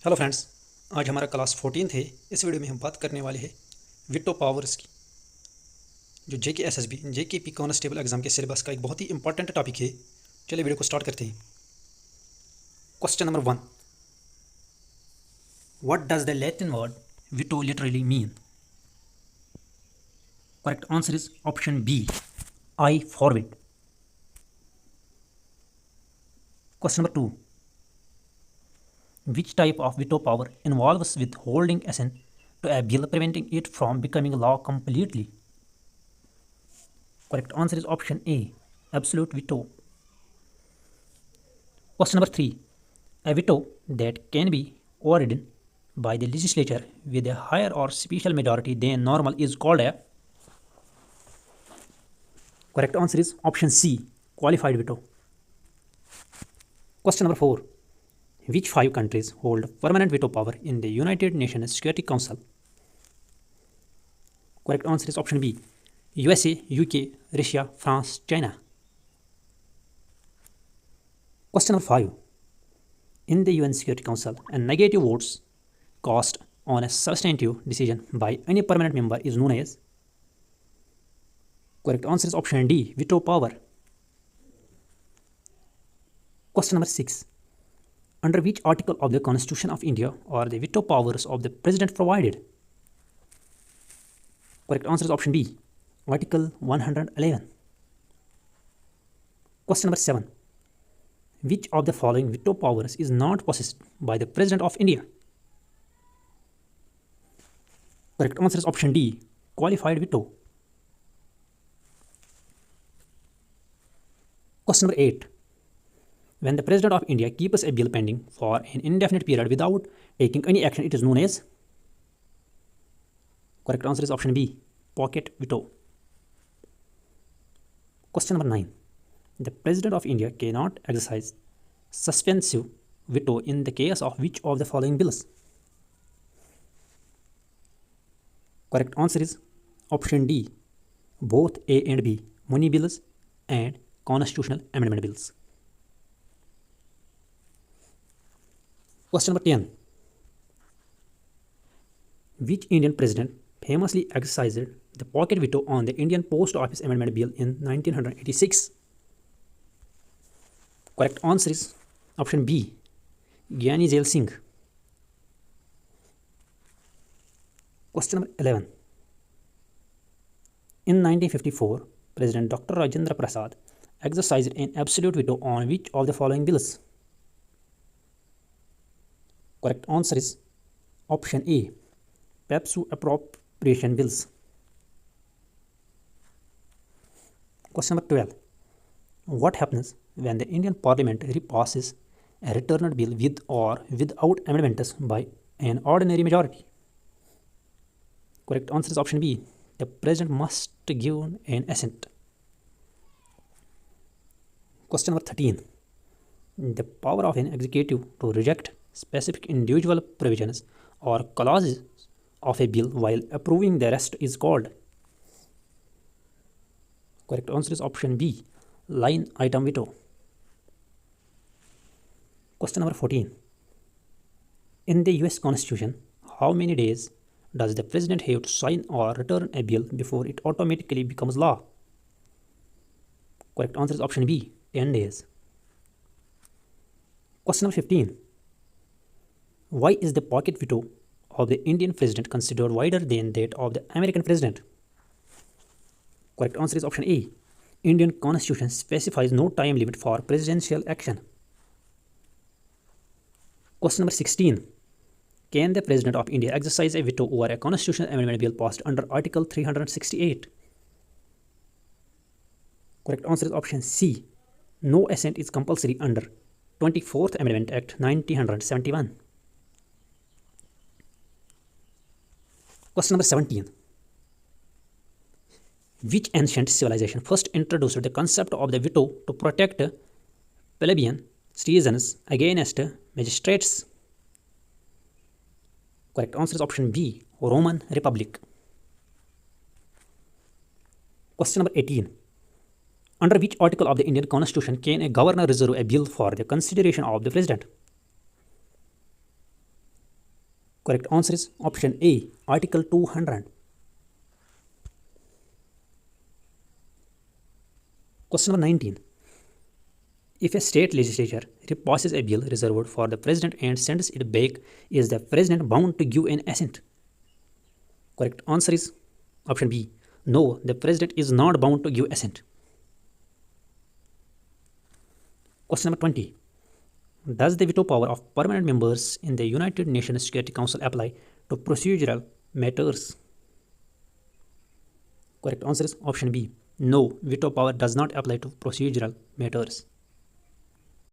Hello friends, आज हमारा class 14 है। इस वीडियो में हम बात करने वाले हैं विटो पावर्स की, जो JKSSB JKP कांस्टेबल एग्जाम के सिलेबस का एक बहुत ही इंपॉर्टेंट टॉपिक है। चलिए वीडियो को स्टार्ट करते हैं। Question number 1, what does the Latin word veto literally mean? Correct answer is option B, I forward. Question number 2, which type of veto power involves withholding assent to a bill preventing it from becoming law completely? Correct answer is option A, absolute veto. Question number 3, a veto that can be overridden by the legislature with a higher or special majority than normal is called a. Correct answer is option C, qualified veto. Question number 4, which 5 countries hold permanent veto power in the United Nations Security Council? Correct answer is option B, USA, UK, Russia, France, China. Question number 5, in the UN Security Council, a negative votes cast on a substantive decision by any permanent member is known as. Correct answer is option D, veto power. Question number 6, under which article of the Constitution of India are the veto powers of the President provided? Correct answer is option B, Article 111. Question number 7, which of the following veto powers is not possessed by the President of India? Correct answer is option D, qualified veto. Question number 8, when the President of India keeps a bill pending for an indefinite period without taking any action, it is known as. Correct answer is option B, pocket veto. Question number 9, the President of India cannot exercise suspensive veto in the case of which of the following bills? Correct answer is option D, both A and B, money bills and constitutional amendment bills. Question number 10, which Indian president famously exercised the pocket veto on the Indian Post Office Amendment Bill in 1986? Correct answer is option B, Gyani Jail Singh. Question number 11, in 1954, President Dr. Rajendra Prasad exercised an absolute veto on which of the following bills? Correct answer is option A, PEPSU appropriation bills. Question number 12, what happens when the Indian Parliament repasses a returned bill with or without amendments by an ordinary majority? Correct answer is option B, the President must give an assent. Question number 13, the power of an executive to reject specific individual provisions or clauses of a bill while approving the rest is called. Correct answer is option B, line item veto. Question number 14, in the US Constitution, how many days does the President have to sign or return a bill before it automatically becomes law? Correct answer is option B, 10 days. Question number 15, why is the pocket veto of the Indian President considered wider than that of the American President? Correct answer is option A, Indian Constitution specifies no time limit for presidential action. Question number 16, can the President of India exercise a veto over a constitutional amendment bill passed under Article 368? Correct answer is option C, no assent is compulsory under 24th Amendment Act 1971. Question number 17, which ancient civilization first introduced the concept of the veto to protect plebeian citizens against magistrates? Correct answer is option B, Roman Republic. Question number 18, under which article of the Indian Constitution can a governor reserve a bill for the consideration of the President? Correct answer is option A, Article 200. Question number 19. If a state legislature passes a bill reserved for the president and sends it back, is the president bound to give an assent? Correct answer is option B. No, the president is not bound to give assent. Question number 20. Does the veto power of permanent members in the United Nations Security Council apply to procedural matters? Correct answer is option B. No, veto power does not apply to procedural matters.